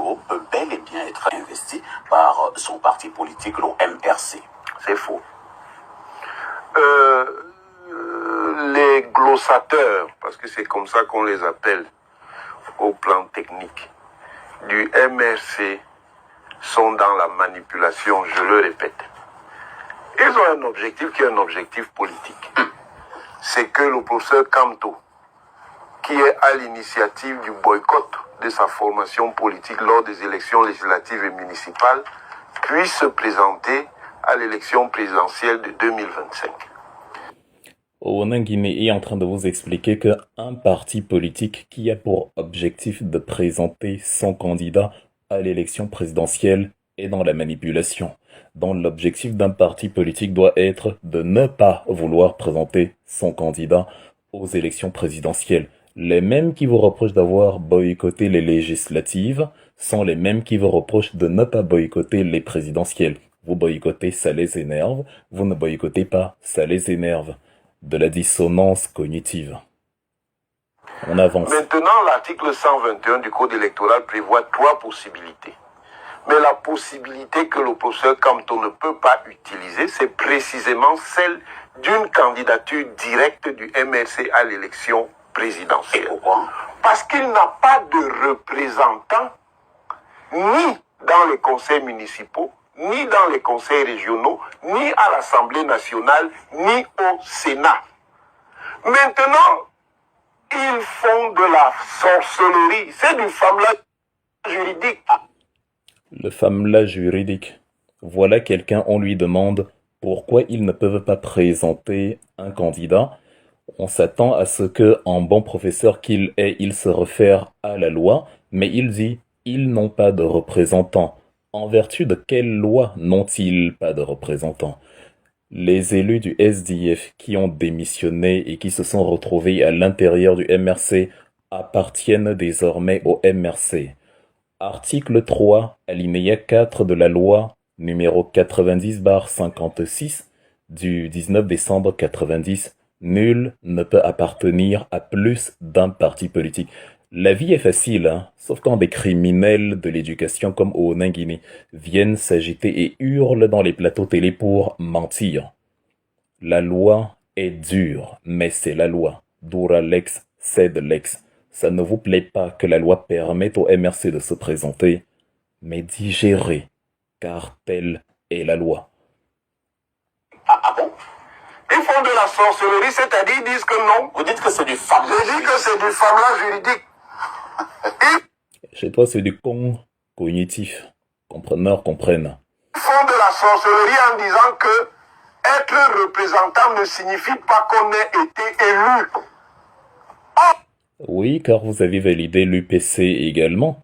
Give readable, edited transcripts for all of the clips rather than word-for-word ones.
Kamto peut bel et bien être investi par son parti politique, le MRC. C'est faux. Les glossateurs, parce que c'est comme ça qu'on les appelle au plan technique, du MRC sont dans la manipulation, je le répète. Ils ont un objectif qui est un objectif politique. C'est que le professeur Kamto, qui est à l'initiative du boycott de sa formation politique lors des élections législatives et municipales, puisse se présenter à l'élection présidentielle de 2025. Onangini est en train de vous expliquer qu'un parti politique qui a pour objectif de présenter son candidat à l'élection présidentielle est dans la manipulation. Dont l'objectif d'un parti politique doit être de ne pas vouloir présenter son candidat aux élections présidentielles. Les mêmes qui vous reprochent d'avoir boycotté les législatives sont les mêmes qui vous reprochent de ne pas boycotter les présidentielles. Vous boycottez, ça les énerve. Vous ne boycottez pas, ça les énerve. De la dissonance cognitive. On avance. Maintenant, l'article 121 du Code électoral prévoit 3 possibilités. Mais la possibilité que le professeur Kamto ne peut pas utiliser, c'est précisément celle d'une candidature directe du MRC à l'élection présidentielle. Pourquoi? Parce qu'il n'a pas de représentant ni dans les conseils municipaux, ni dans les conseils régionaux, ni à l'Assemblée nationale, ni au Sénat. Maintenant, ils font de la sorcellerie. C'est du fameux juridique. Le fameux juridique. Voilà quelqu'un, on lui demande pourquoi ils ne peuvent pas présenter un candidat. On s'attend à ce que, en bon professeur qu'il est, il se réfère à la loi, mais il dit ils n'ont pas de représentant. En vertu de quelle loi n'ont-ils pas de représentants? Les élus du SDF qui ont démissionné et qui se sont retrouvés à l'intérieur du MRC appartiennent désormais au MRC. Article 3, alinéa 4 de la loi numéro 90/56 du 19 décembre 90. Nul ne peut appartenir à plus d'un parti politique. La vie est facile, hein, sauf quand des criminels de l'éducation comme Onangini viennent s'agiter et hurlent dans les plateaux télé pour mentir. La loi est dure, mais c'est la loi. Dura lex, sed lex. Ça ne vous plaît pas que la loi permette au MRC de se présenter, mais digérez, car telle est la loi. Ah bon? Ils font de la sorcellerie, c'est-à-dire ils disent que non. Vous dites que c'est du fameux. Je dis que c'est du fameux juridique. Chez toi, c'est du con cognitif. Compreneurs comprennent. Ils font de la sorcellerie en disant que être représentant ne signifie pas qu'on ait été élu. Oui, car vous avez validé l'UPC également.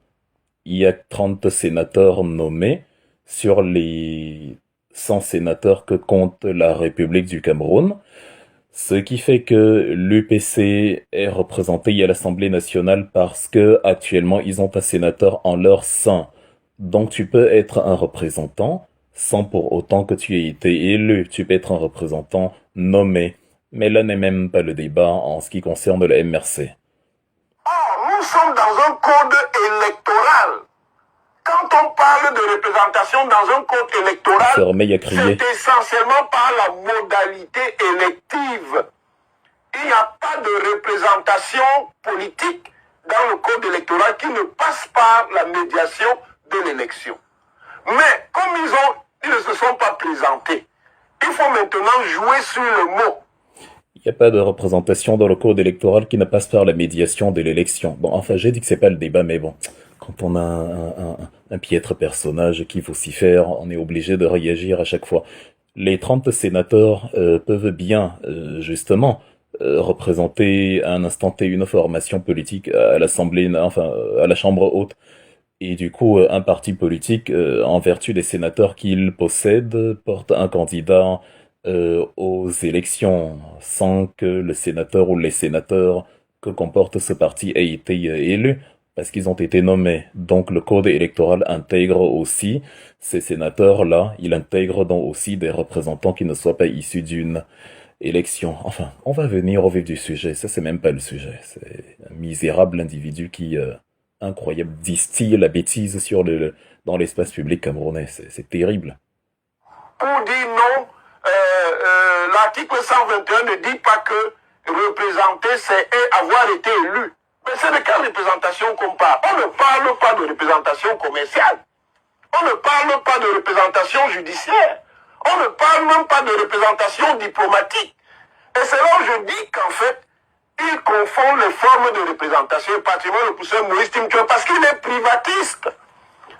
Il y a 30 sénateurs nommés sur les 100 sénateurs que compte la République du Cameroun. Ce qui fait que l'UPC est représenté à l'Assemblée nationale parce que actuellement ils ont un sénateur en leur sein. Donc tu peux être un représentant sans pour autant que tu aies été élu. Tu peux être un représentant nommé. Mais là n'est même pas le débat en ce qui concerne le MRC. Nous sommes dans un code électoral. Quand on parle de représentation dans un code électoral, c'est essentiellement par la modalité élective. Il n'y a pas de représentation politique dans le code électoral qui ne passe par la médiation de l'élection. Mais comme ils ne se sont pas présentés, il faut maintenant jouer sur le mot. Il n'y a pas de représentation dans le code électoral qui ne passe par la médiation de l'élection. Bon, enfin, j'ai dit que c'est pas le débat, mais bon, quand on a un piètre personnage qui vocifère, on est obligé de réagir à chaque fois. Les 30 sénateurs peuvent bien, justement, représenter à un instant T une formation politique à l'Assemblée, enfin, à la Chambre haute. Et du coup, un parti politique, en vertu des sénateurs qu'il possède, porte un candidat aux élections sans que le sénateur ou les sénateurs que comporte ce parti aient été élus, parce qu'ils ont été nommés. Donc le code électoral intègre aussi ces sénateurs-là, il intègre donc aussi des représentants qui ne soient pas issus d'une élection. Enfin, on va venir au vif du sujet, ça c'est même pas le sujet, c'est un misérable individu qui incroyable, distille la bêtise dans l'espace public camerounais. C'est terrible. Pour dire non, l'article 121 ne dit pas que représenter, c'est avoir été élu. Mais c'est de quelle représentation qu'on parle? On ne parle pas de représentation commerciale. On ne parle pas de représentation judiciaire. On ne parle même pas de représentation diplomatique. Et c'est là où je dis qu'en fait, il confond les formes de représentation, et particulièrement le professeur Maurice Timoteo, parce qu'il est privatiste.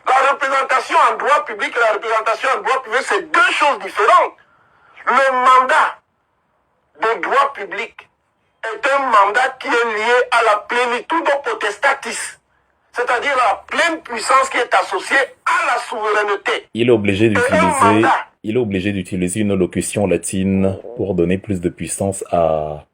La représentation en droit public et la représentation en droit privé, c'est deux choses différentes. Le mandat de droit public est un mandat qui est lié à la plénitude potestatis, c'est-à-dire la pleine puissance qui est associée à la souveraineté. Il est obligé d'utiliser une locution latine pour donner plus de puissance à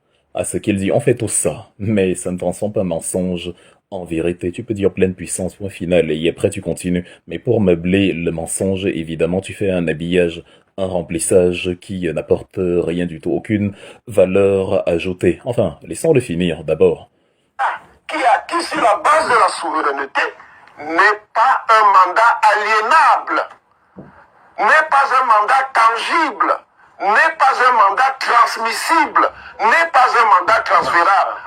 ce qu'il dit. On fait tout ça, mais ça ne transforme pas mensonge en vérité. Tu peux dire pleine puissance, point final, et après tu continues. Mais pour meubler le mensonge, évidemment, tu fais un habillage, un remplissage qui n'apporte rien du tout, aucune valeur ajoutée. Enfin, laissons-le finir d'abord. Qui acquis sur la base de la souveraineté n'est pas un mandat aliénable, n'est pas un mandat tangible, n'est pas un mandat transmissible, n'est pas un mandat transférable.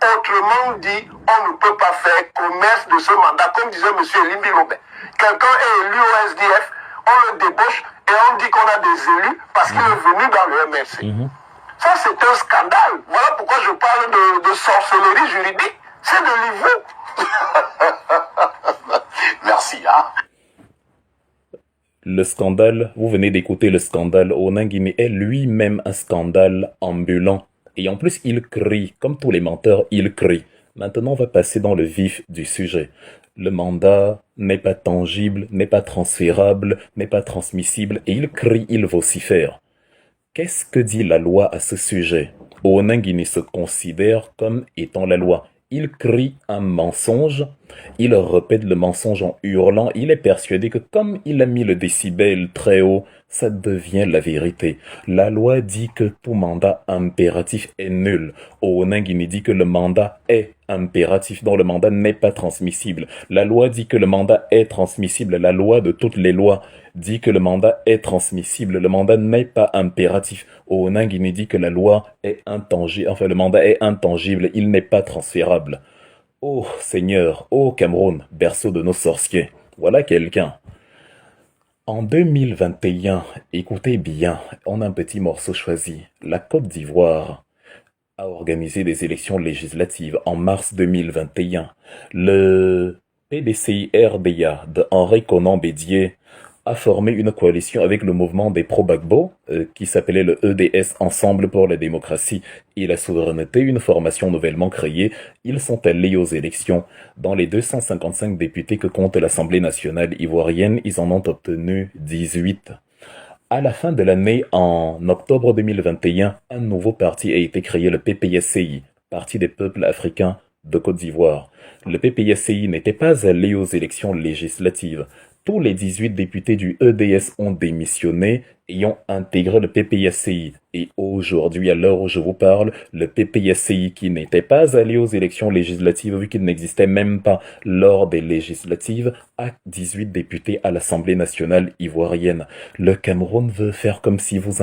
Autrement dit, on ne peut pas faire commerce de ce mandat, comme disait M. Elimbi Lobé. Quelqu'un est élu au SDF, on le débauche et on dit qu'on a des élus parce qu'il est venu dans le MRC. Ça, c'est un scandale. Voilà pourquoi je parle de sorcellerie juridique. C'est de l'ivou. Merci, hein. Le scandale, vous venez d'écouter le scandale. Onan Guinée est lui-même un scandale ambulant. Et en plus, il crie. Comme tous les menteurs, il crie. Maintenant, on va passer dans le vif du sujet. Le mandat n'est pas tangible, n'est pas transférable, n'est pas transmissible. Et il crie, il vocifère. Qu'est-ce que dit la loi à ce sujet? Onan Guinée se considère comme étant la loi. Il crie un mensonge, il répète le mensonge en hurlant, il est persuadé que comme il a mis le décibel très haut, ça devient la vérité. La loi dit que tout mandat impératif est nul. Onan Guinée dit que le mandat est impératif, dont le mandat n'est pas transmissible. La loi dit que le mandat est transmissible. La loi de toutes les lois dit que le mandat est transmissible. Le mandat n'est pas impératif. Onan Guinée dit que la loi est intangible. Enfin, le mandat est intangible. Il n'est pas transférable. Oh Seigneur, oh Cameroun, berceau de nos sorciers. Voilà quelqu'un. En 2021, écoutez bien, on a un petit morceau choisi. La Côte d'Ivoire a organisé des élections législatives en mars 2021. Le PDCI-RDA de Henri Konan Bédié a formé une coalition avec le mouvement des pro-Gbagbo, qui s'appelait le EDS Ensemble pour la démocratie et la souveraineté, une formation nouvellement créée. Ils sont allés aux élections. Dans les 255 députés que compte l'Assemblée nationale ivoirienne, ils en ont obtenu 18. À la fin de l'année, en octobre 2021, un nouveau parti a été créé, le PPSCI, Parti des peuples africains de Côte d'Ivoire. Le PPSCI n'était pas allé aux élections législatives. Tous les 18 députés du EDS ont démissionné et ont intégré le PPSCI. Et aujourd'hui, à l'heure où je vous parle, le PPSCI, qui n'était pas allé aux élections législatives, vu qu'il n'existait même pas lors des législatives, a 18 députés à l'Assemblée nationale ivoirienne. Le Cameroun veut faire comme si vous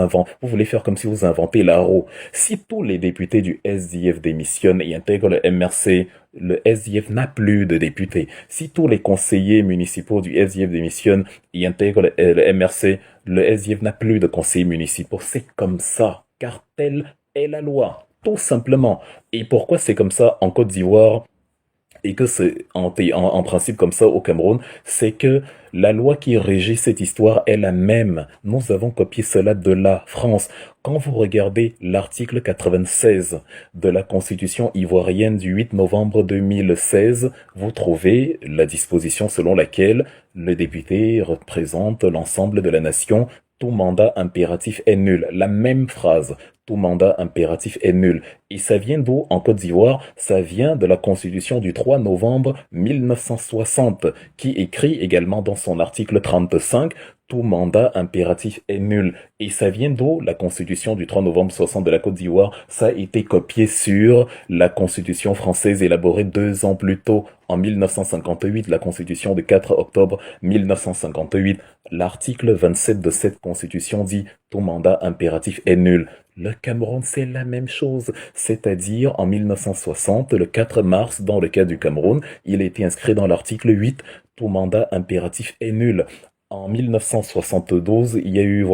voulez faire comme si vous inventez la roue. Si tous les députés du SDF démissionnent et intègrent le MRC, le SDF n'a plus de députés. Si tous les conseillers municipaux du SDF démissionnent et intègrent le MRC, le SDF n'a plus de conseillers municipaux. C'est comme ça, car telle est la loi, tout simplement. Et pourquoi c'est comme ça en Côte d'Ivoire et que c'est en principe comme ça au Cameroun, c'est que la loi qui régit cette histoire est la même. Nous avons copié cela de la France. Quand vous regardez l'article 96 de la Constitution ivoirienne du 8 novembre 2016, vous trouvez la disposition selon laquelle le député représente l'ensemble de la nation. Tout mandat impératif est nul. La même phrase. Tout mandat impératif est nul. Et ça vient d'où en Côte d'Ivoire? Ça vient de la Constitution du 3 novembre 1960, qui écrit également dans son article 35, tout mandat impératif est nul. Et ça vient d'où? La Constitution du 3 novembre 60 de la Côte d'Ivoire. Ça a été copié sur la Constitution française élaborée 2 ans plus tôt En 1958, la Constitution du 4 octobre 1958, l'article 27 de cette Constitution dit « Tout mandat impératif est nul ». Le Cameroun, c'est la même chose. C'est-à-dire, en 1960, le 4 mars, dans le cas du Cameroun, il a été inscrit dans l'article 8 « Tout mandat impératif est nul ». En 1972, il y a eu,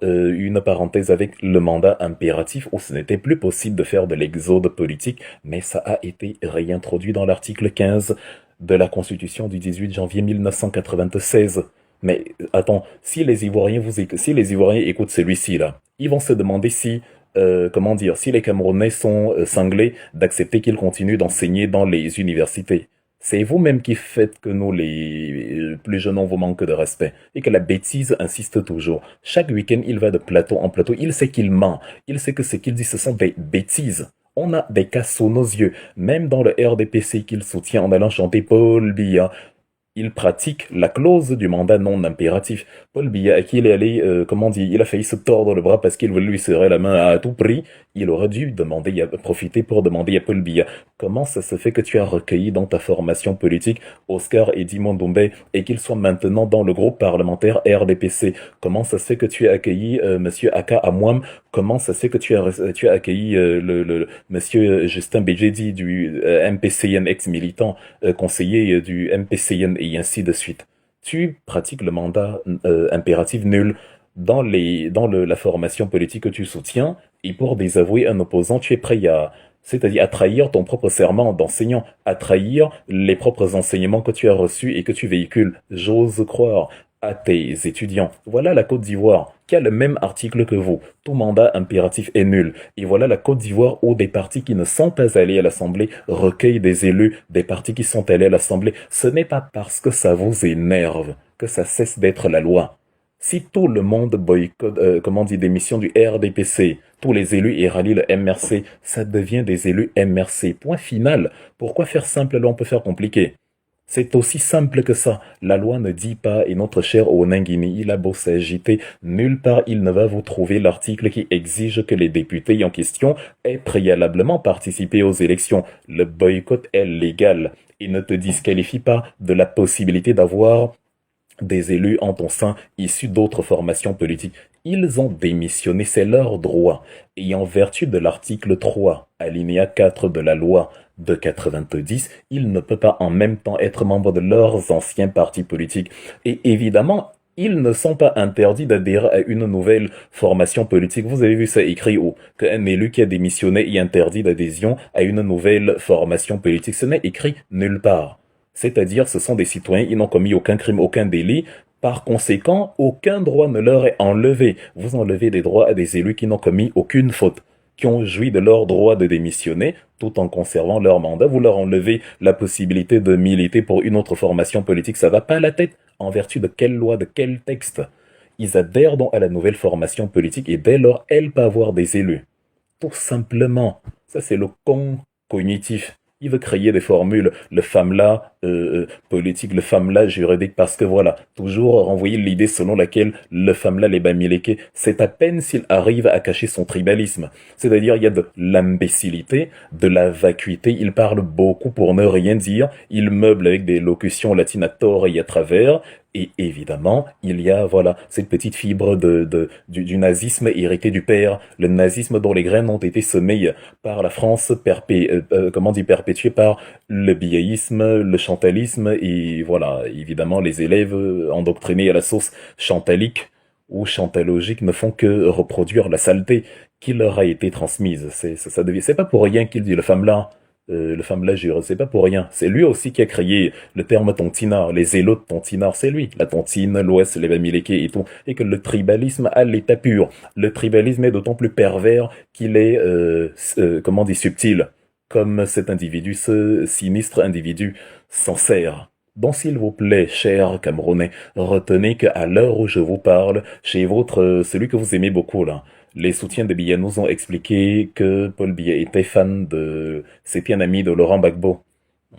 une parenthèse avec le mandat impératif où ce n'était plus possible de faire de l'exode politique, mais ça a été réintroduit dans l'article 15 de la Constitution du 18 janvier 1996. Mais attends, si les Ivoiriens écoutent celui-ci là, ils vont se demander si, si les Camerounais sont cinglés d'accepter qu'ils continuent d'enseigner dans les universités. C'est vous-même qui faites que nous, les plus jeunes, on vous manque de respect. Et que la bêtise insiste toujours. Chaque week-end, il va de plateau en plateau. Il sait qu'il ment. Il sait que ce qu'il dit, ce sont des bêtises. On a des cas sous nos yeux. Même dans le RDPC qu'il soutient en allant chanter Paul Biya. Il pratique la clause du mandat non impératif. Paul Biya, à qui il est allé, il a failli se tordre le bras parce qu'il voulait lui serrer la main à tout prix. Il aurait dû profiter pour demander à Paul Biya, comment ça se fait que tu as recueilli dans ta formation politique Oscar Edimond Doumbé et qu'il soit maintenant dans le groupe parlementaire RDPC? Comment ça se fait que tu as accueilli Monsieur Aka Amouam? Comment ça se fait que tu as accueilli Monsieur Justin Béjedi du MPCN ex-militant, conseiller du MPCN et ainsi de suite? Tu pratiques le mandat impératif nul dans la formation politique que tu soutiens, et pour désavouer un opposant, tu es prêt c'est-à-dire à trahir ton propre serment d'enseignant, à trahir les propres enseignements que tu as reçus et que tu véhicules, j'ose croire, à tes étudiants. Voilà la Côte d'Ivoire, qui a le même article que vous. Tout mandat impératif est nul. Et voilà la Côte d'Ivoire où des partis qui ne sont pas allés à l'Assemblée recueillent des élus, des partis qui sont allés à l'Assemblée. Ce n'est pas parce que ça vous énerve que ça cesse d'être la loi. Si tout le monde boycotte, démission du RDPC, tous les élus et rallient le MRC, ça devient des élus MRC. Point final. Pourquoi faire simple là on peut faire compliqué? C'est aussi simple que ça. La loi ne dit pas, et notre cher Onangini, il a beau s'agiter, nulle part il ne va vous trouver l'article qui exige que les députés en question aient préalablement participé aux élections. Le boycott est légal et ne te disqualifie pas de la possibilité d'avoir des élus en ton sein issus d'autres formations politiques. Ils ont démissionné, c'est leur droit. Et en vertu de l'article 3, alinéa 4 de la loi de 90, ils ne peuvent pas en même temps être membres de leurs anciens partis politiques. Et évidemment, ils ne sont pas interdits d'adhérer à une nouvelle formation politique. Vous avez vu ça écrit où? Qu'un élu qui a démissionné est interdit d'adhésion à une nouvelle formation politique. Ce n'est écrit nulle part. C'est-à-dire, ce sont des citoyens, ils n'ont commis aucun crime, aucun délit. Par conséquent, aucun droit ne leur est enlevé. Vous enlevez des droits à des élus qui n'ont commis aucune faute, qui ont joui de leur droit de démissionner, tout en conservant leur mandat. Vous leur enlevez la possibilité de militer pour une autre formation politique. Ça va pas à la tête. En vertu de quelle loi, de quel texte? Ils adhèrent donc à la nouvelle formation politique et dès lors, elle peut avoir des élus. Tout simplement. Ça, c'est le con cognitif. Il veut créer des formules, le FAMLA politique, le FAMLA juridique, parce que voilà, toujours renvoyer l'idée selon laquelle le FAMLA les bamileke, c'est à peine s'il arrive à cacher son tribalisme. C'est-à-dire, il y a de l'imbécilité, de la vacuité, il parle beaucoup pour ne rien dire, il meuble avec des locutions latines à tort et à travers, et évidemment, il y a, cette petite fibre du nazisme hérité du père, le nazisme dont les graines ont été semées par la France, perpétuées par le biaïsme, le chantalisme, et voilà, évidemment, les élèves endoctrinés à la sauce chantalique ou chantalogique ne font que reproduire la saleté qui leur a été transmise. C'est pas pour rien qu'il dit le FAMLA jure, c'est pas pour rien. C'est lui aussi qui a créé le terme tontinard, les élos de tontinard, c'est lui. La tontine, l'ouest, les bamileke et tout. Et que le tribalisme a l'état pur. Le tribalisme est d'autant plus pervers qu'il est, subtil. Comme cet individu, ce sinistre individu s'en sert. Donc s'il vous plaît, chers Camerounais, retenez qu'à l'heure où je vous parle, chez celui que vous aimez beaucoup là, les soutiens de Biya nous ont expliqué que Paul Biya était fan c'était un ami de Laurent Gbagbo.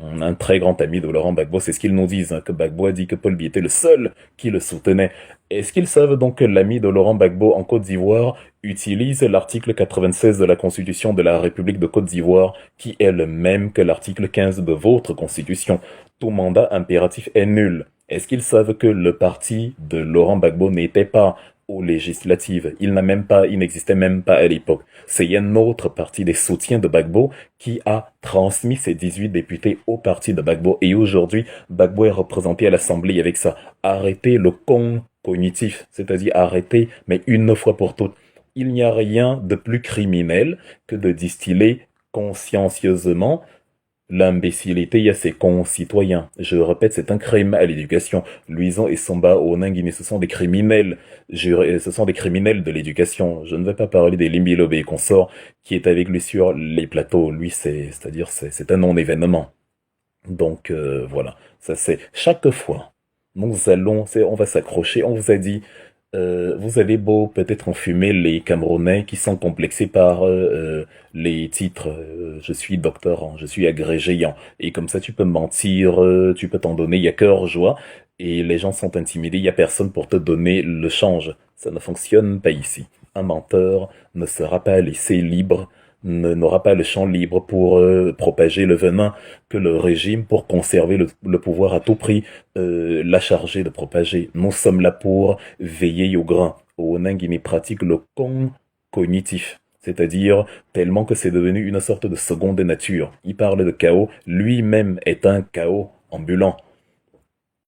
Un très grand ami de Laurent Gbagbo, c'est ce qu'ils nous disent, hein, que Gbagbo a dit que Paul Biya était le seul qui le soutenait. Est-ce qu'ils savent donc que l'ami de Laurent Gbagbo en Côte d'Ivoire utilise l'article 96 de la Constitution de la République de Côte d'Ivoire, qui est le même que l'article 15 de votre Constitution? Tout mandat impératif est nul. Est-ce qu'ils savent que le parti de Laurent Gbagbo n'était pas aux législatives? Il n'existait même pas à l'époque. C'est un autre parti des soutiens de Gbagbo qui a transmis ses 18 députés au parti de Gbagbo. Et aujourd'hui, Gbagbo est représenté à l'Assemblée avec ça. Arrêtez le con cognitif, c'est-à-dire arrêtez, mais une fois pour toutes. Il n'y a rien de plus criminel que de distiller consciencieusement l'imbécilité à ses concitoyens. Je répète, c'est un crime à l'éducation. Luison et Samba Onangini, ce sont des criminels. Ce sont des criminels de l'éducation. Je ne vais pas parler des Limbilobe et consorts qui est avec lui sur les plateaux. Lui, c'est un non-événement. Donc, voilà. Ça, c'est chaque fois. On va s'accrocher. On vous a dit, vous avez beau peut-être enfumer les Camerounais qui sont complexés par les titres. Je suis doctorant, je suis agrégé en. Et comme ça, tu peux mentir, tu peux t'en donner, il y a cœur, joie. Et les gens sont intimidés, il y a personne pour te donner le change. Ça ne fonctionne pas ici. Un menteur ne sera pas laissé libre, n'aura pas le champ libre pour propager le venin que le régime, pour conserver le pouvoir à tout prix, l'a chargé de propager. Nous sommes là pour veiller au grain. Onangini pratique le con cognitif, c'est-à-dire tellement que c'est devenu une sorte de seconde nature. Il parle de chaos, lui-même est un chaos ambulant.